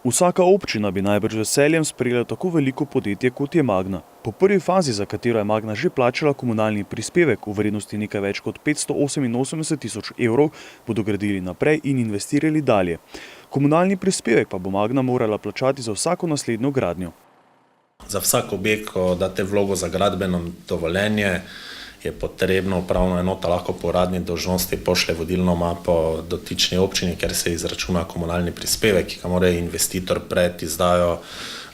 Vsaka občina bi najbrž z veseljem sprejela tako veliko podjetje, kot je Magna. Po prvi fazi, za katero je Magna že plačala komunalni prispevek v vrednosti nekaj več kot 588 tisoč evrov, bodo gradili naprej in investirali dalje. Komunalni prispevek pa bo Magna morala plačati za vsako naslednjo gradnjo. Za vsak objekt, ko date vlogo za gradbeno dovoljenje, je potrebno upravna enota lahko po uradni dolžnosti pošlje vodilno mapo dotični občini, kjer se izračuna komunalni prispevek, ki ga mora investitor pred izdajo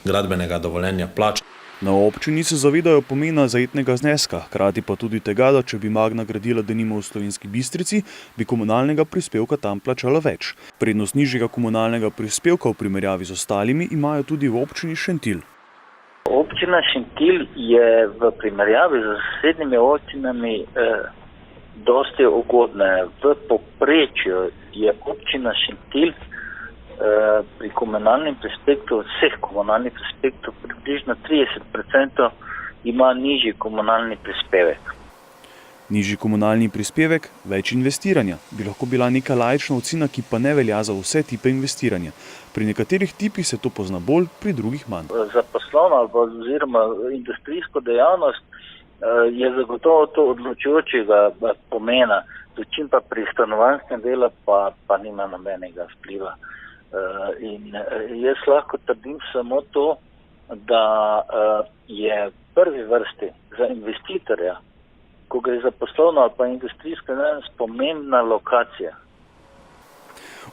gradbenega dovoljenja plačati. Na občini se zavedajo pomena zajetnega zneska, hkrati pa tudi tega, da če bi Magna gradila denimo v Slovenski Bistrici, bi komunalnega prispevka tam plačala več. Prednost nižjega komunalnega prispevka v primerjavi z ostalimi imajo tudi v občini Šentilj. Občina Šentilj je v primerjavi z sosednjimi občinami dosti ugodna. V povprečju je občina Šentilj pri komunalnem prispevku, vseh komunalnih prispevkov, približno 30% ima nižji komunalni prispevek. Nižji komunalni prispevek, več investiranja, bi lahko bila neka laična ocena, ki pa ne velja za vse tipe investiranja. Pri nekaterih tipih se to pozna bolj, pri drugih manj. Za poslovno oziroma industrijsko dejavnost je zagotovo to odločujočega pomena, dočim pa pri stanovanjskem delu pa nima nobenega vpliva. In jaz lahko trdim samo to, da je v prvi vrsti za investitorja, ko gre za poslovno ali pa industrijsko dejavnost, pomembna lokacija.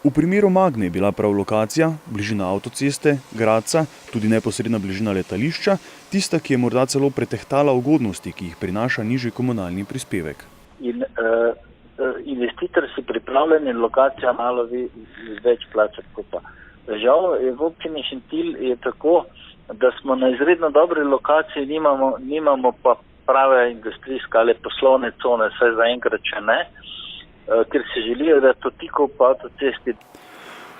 V primeru Magne je bila prav lokacija, bližina avtoceste, Gradca, tudi neposredna bližina letališča, tista, ki je morda celo pretehtala ugodnosti, ki jih prinaša nižji komunalni prispevek. In investitor si pripravljen in lokacija malo več plačati kot pa. Žal je v občini Šentilj je tako, da smo na izredno dobri lokaciji, nimamo pa prave industrijske ali poslovne cone, saj zaenkrat še ne, ker se želijo, da to tikov po avtocesti.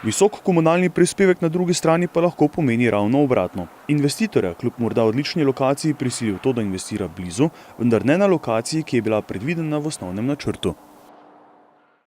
Visok komunalni prispevek na drugi strani pa lahko pomeni ravno obratno. Investitorja kljub morda odlični lokaciji prisili v to, da investira blizu, vendar ne na lokaciji, ki je bila predvidena v osnovnem načrtu.